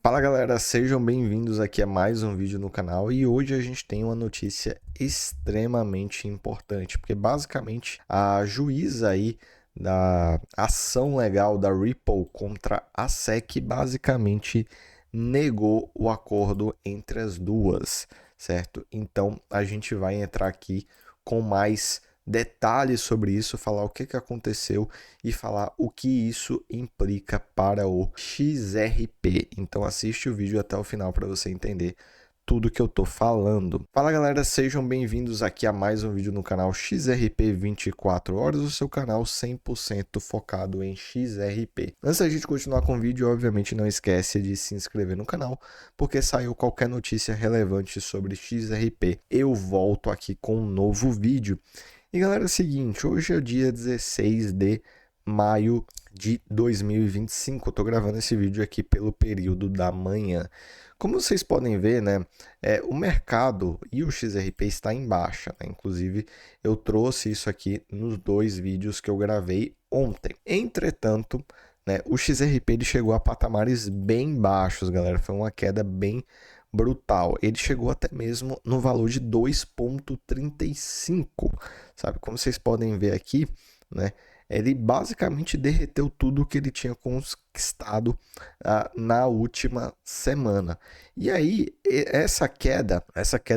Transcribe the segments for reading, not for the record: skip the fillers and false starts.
Fala galera, sejam bem-vindos aqui a mais um vídeo no canal e hoje a gente tem uma notícia extremamente importante, porque basicamente a juíza aí da ação legal da Ripple contra a SEC basicamente negou o acordo entre as duas, certo? Então a gente vai entrar aqui com mais detalhes sobre isso, falar o que aconteceu e falar o que isso implica para o XRP. Então assiste o vídeo até o final para você entender tudo que eu tô falando. Fala galera, sejam bem-vindos aqui a mais um vídeo no canal XRP 24 horas, o seu canal 100% focado em XRP. Antes da gente continuar com o vídeo, obviamente não esquece de se inscrever no canal, porque saiu qualquer notícia relevante sobre XRP, eu volto aqui com um novo vídeo. E galera, é o seguinte, hoje é o dia 16 de maio de 2025, eu tô gravando esse vídeo aqui pelo período da manhã. Como vocês podem ver, né, o mercado e o XRP está em baixa, né? Inclusive eu trouxe isso aqui nos dois vídeos que eu gravei ontem. Entretanto, né, o XRP ele chegou a patamares bem baixos, galera, foi uma queda bem brutal. Ele chegou até mesmo no valor de 2,35, sabe? Como vocês podem ver aqui, né? Ele basicamente derreteu tudo que ele tinha conquistado na última semana. E aí, essa queda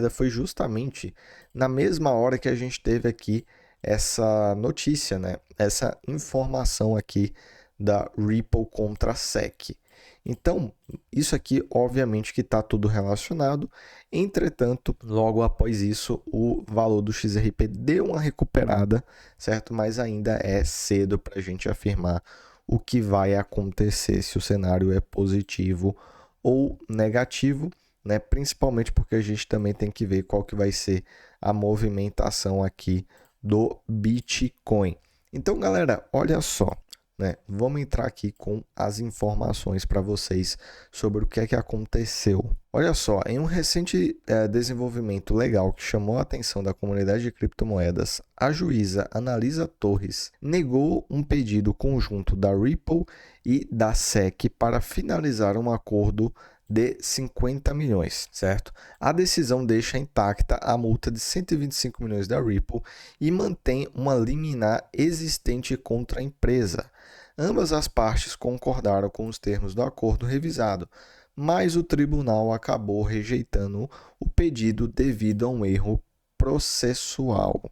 foi justamente na mesma hora que a gente teve aqui essa notícia, né? Essa informação aqui da Ripple contra a SEC. Então, isso aqui, obviamente, que está tudo relacionado. Entretanto, logo após isso, o valor do XRP deu uma recuperada, certo? Mas ainda é cedo para a gente afirmar o que vai acontecer, se o cenário é positivo ou negativo, né? Principalmente porque a gente também tem que ver qual que vai ser a movimentação aqui do Bitcoin. Então, galera, olha só. Né? Vamos entrar aqui com as informações para vocês sobre o que é que aconteceu. Olha só, em um recente desenvolvimento legal que chamou a atenção da comunidade de criptomoedas, a juíza Analisa Torres negou um pedido conjunto da Ripple e da SEC para finalizar um acordo de 50 milhões, certo? A decisão deixa intacta a multa de 125 milhões da Ripple e mantém uma liminar existente contra a empresa. Ambas as partes concordaram com os termos do acordo revisado, mas o tribunal acabou rejeitando o pedido devido a um erro processual.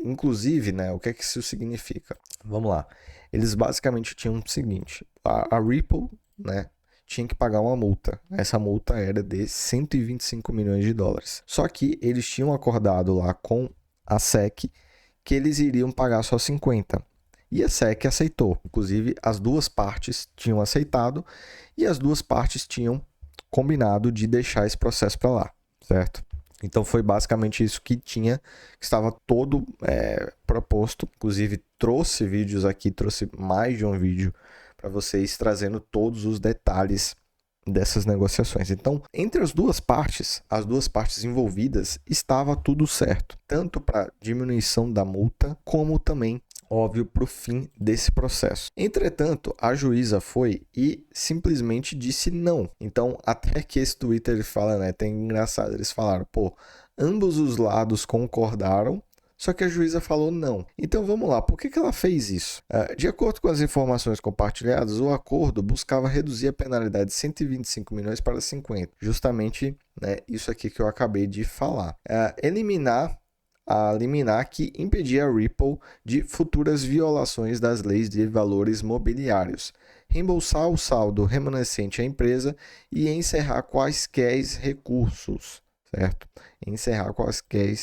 Inclusive, né, o que é que isso significa? Vamos lá. Eles basicamente tinham o seguinte: a Ripple, né, tinha que pagar uma multa. Essa multa era de 125 milhões de dólares. Só que eles tinham acordado lá com a SEC que eles iriam pagar só 50. E a SEC aceitou. Inclusive, as duas partes tinham aceitado e as duas partes tinham combinado de deixar esse processo para lá, certo? Então foi basicamente isso que estava todo proposto. Inclusive trouxe vídeos aqui, trouxe mais de um vídeo para vocês trazendo todos os detalhes dessas negociações. Então, entre as duas partes envolvidas, estava tudo certo, tanto para diminuição da multa, como também, óbvio, para o fim desse processo. Entretanto, a juíza foi e simplesmente disse não. Então, até que esse Twitter ele fala, né, tem engraçado, eles falaram, ambos os lados concordaram, só que a juíza falou não. Então vamos lá, por que ela fez isso? De acordo com as informações compartilhadas, o acordo buscava reduzir a penalidade de 125 milhões para 50. Justamente, né, isso aqui que eu acabei de falar. Eliminar a liminar que impedia a Ripple de futuras violações das leis de valores mobiliários, reembolsar o saldo remanescente à empresa e encerrar quaisquer recursos. Certo? Encerrar quaisquer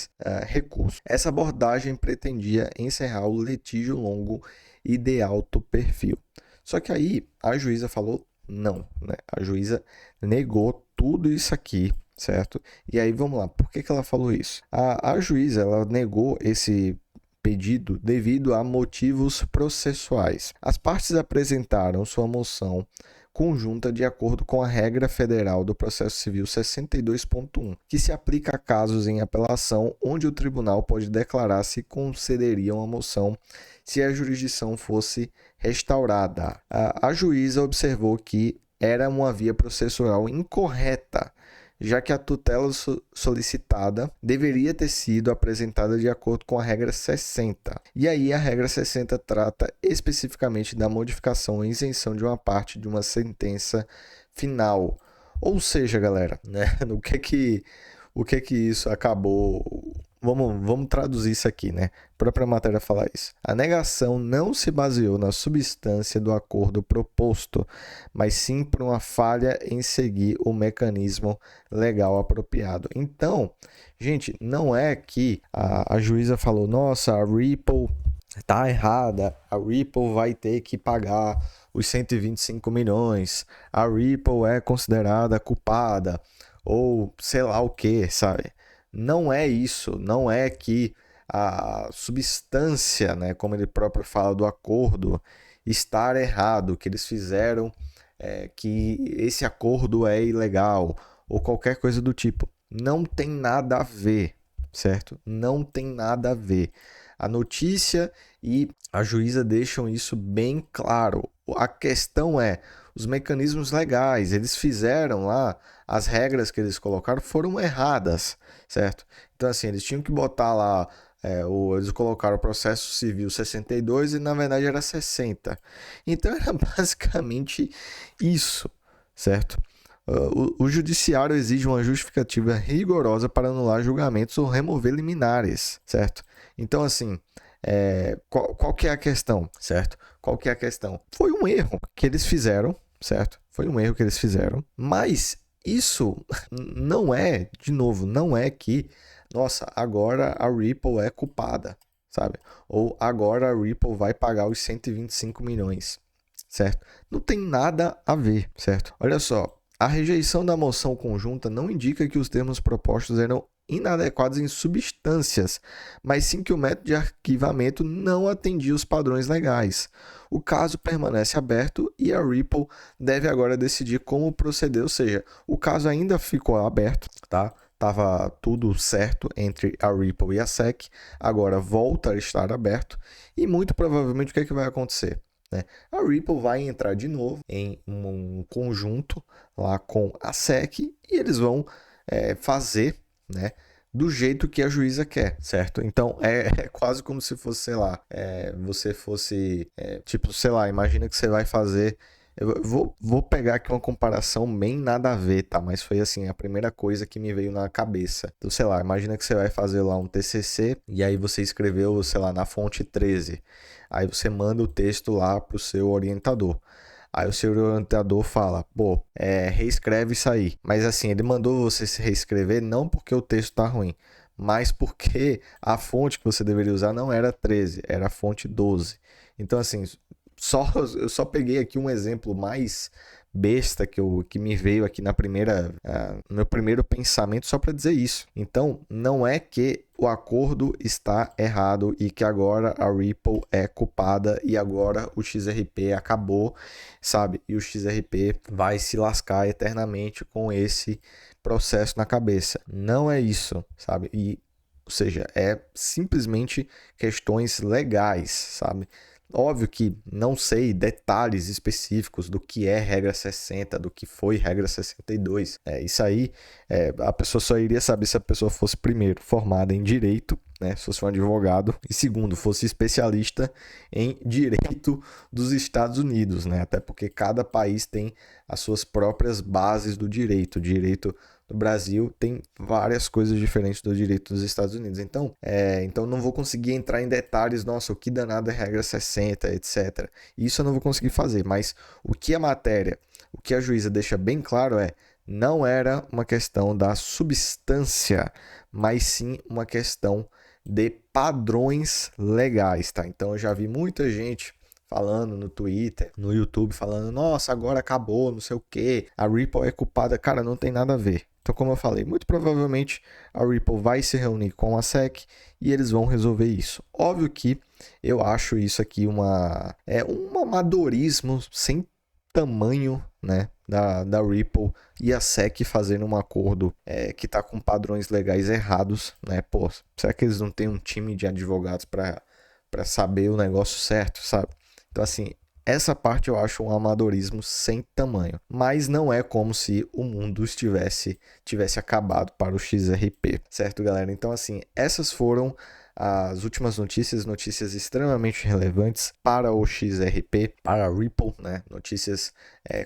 recursos. Essa abordagem pretendia encerrar o litígio longo e de alto perfil. Só que aí a juíza falou não, né? A juíza negou tudo isso aqui, certo? E aí vamos lá, por que ela falou isso? A juíza ela negou esse pedido devido a motivos processuais. As partes apresentaram sua moção conjunta de acordo com a regra federal do processo civil 62.1, que se aplica a casos em apelação onde o tribunal pode declarar se concederia uma moção se a jurisdição fosse restaurada. A juíza observou que era uma via processual incorreta, já que a tutela solicitada deveria ter sido apresentada de acordo com a regra 60. E aí a regra 60 trata especificamente da modificação ou isenção de uma parte de uma sentença final. Ou seja, galera, né, o que que isso acabou. Vamos traduzir isso aqui, né? A própria matéria fala isso. A negação não se baseou na substância do acordo proposto, mas sim por uma falha em seguir o mecanismo legal apropriado. Então, gente, não é que a juíza falou, nossa, a Ripple tá errada, a Ripple vai ter que pagar os 125 milhões, a Ripple é considerada culpada, ou sei lá o que, sabe? Não é isso, não é que a substância, né, como ele próprio fala do acordo, estar errado, que eles fizeram, que esse acordo é ilegal, ou qualquer coisa do tipo. Não tem nada a ver, certo? Não tem nada a ver. A notícia e a juíza deixam isso bem claro. A questão é, os mecanismos legais, eles fizeram lá, as regras que eles colocaram foram erradas, certo? Então, assim, eles tinham que botar lá, eles colocaram o processo civil 62 e na verdade era 60. Então, era basicamente isso, certo? O judiciário exige uma justificativa rigorosa para anular julgamentos ou remover liminares, certo? Então, assim, qual que é a questão, certo? Qual que é a questão? Foi um erro que eles fizeram, certo? Foi um erro que eles fizeram, mas isso não é, de novo, não é que, nossa, agora a Ripple é culpada, sabe? Ou agora a Ripple vai pagar os 125 milhões, certo? Não tem nada a ver, certo? Olha só, a rejeição da moção conjunta não indica que os termos propostos eram inadequados em substâncias, mas sim que o método de arquivamento não atendia os padrões legais. O caso permanece aberto e a Ripple deve agora decidir como proceder, ou seja, o caso ainda ficou aberto, tá? Tava tudo certo entre a Ripple e a SEC, agora volta a estar aberto e muito provavelmente o que é que vai acontecer? A Ripple vai entrar de novo em um conjunto lá com a SEC e eles vão fazer, né, do jeito que a juíza quer, certo? Então é quase como se fosse, sei lá, você fosse, tipo, sei lá, imagina que você vai fazer. Eu vou pegar aqui uma comparação bem nada a ver, tá? Mas foi assim, a primeira coisa que me veio na cabeça. Então, sei lá, imagina que você vai fazer lá um TCC e aí você escreveu, sei lá, na fonte 13. Aí você manda o texto lá pro seu orientador. Aí o seu orientador fala, pô, reescreve isso aí. Mas assim, ele mandou você se reescrever não porque o texto tá ruim, mas porque a fonte que você deveria usar não era 13, era a fonte 12. Então assim, eu só peguei aqui um exemplo mais besta que me veio aqui no meu primeiro pensamento só para dizer isso. Então, não é que o acordo está errado e que agora a Ripple é culpada e agora o XRP acabou, sabe? E o XRP vai se lascar eternamente com esse processo na cabeça. Não é isso, sabe? Ou seja, é simplesmente questões legais, sabe? Óbvio que não sei detalhes específicos do que é regra 60, do que foi regra 62. Isso aí, a pessoa só iria saber se a pessoa fosse, primeiro, formada em direito, né, se fosse um advogado, e segundo, fosse especialista em direito dos Estados Unidos, né, até porque cada país tem as suas próprias bases do direito. O direito do Brasil tem várias coisas diferentes do direito dos Estados Unidos. Então não vou conseguir entrar em detalhes, nossa, o que danado é regra 60, etc. Isso eu não vou conseguir fazer, mas o que a juíza deixa bem claro não era uma questão da substância, mas sim uma questão de padrões legais, tá? Então eu já vi muita gente falando no Twitter, no YouTube, falando, nossa, agora acabou, não sei o que, a Ripple é culpada. Cara, não tem nada a ver. Então, como eu falei, muito provavelmente a Ripple vai se reunir com a SEC e eles vão resolver isso. Óbvio que eu acho isso aqui um amadorismo sem tamanho, né, da Ripple e a SEC fazendo um acordo que está com padrões legais errados, né? Pô, será que eles não têm um time de advogados para saber o negócio certo, sabe? Então, assim, Essa parte eu acho um amadorismo sem tamanho, mas não é como se o mundo tivesse acabado para o XRP, certo, galera? Então, assim, essas foram as últimas notícias extremamente relevantes para o XRP, para a Ripple, né? Notícias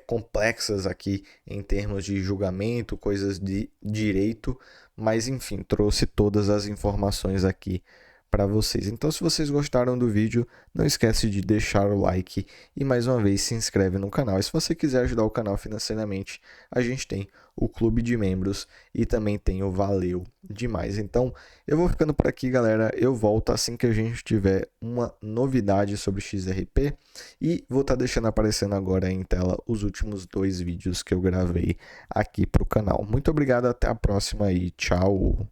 complexas aqui em termos de julgamento, coisas de direito, mas enfim, trouxe todas as informações aqui para vocês. Então, se vocês gostaram do vídeo, não esquece de deixar o like e mais uma vez se inscreve no canal. E se você quiser ajudar o canal financeiramente, a gente tem o clube de membros e também tem o Valeu Demais. Então, eu vou ficando por aqui, galera. Eu volto assim que a gente tiver uma novidade sobre XRP e vou estar deixando aparecendo agora em tela os últimos 2 vídeos que eu gravei aqui para o canal. Muito obrigado, até a próxima e tchau!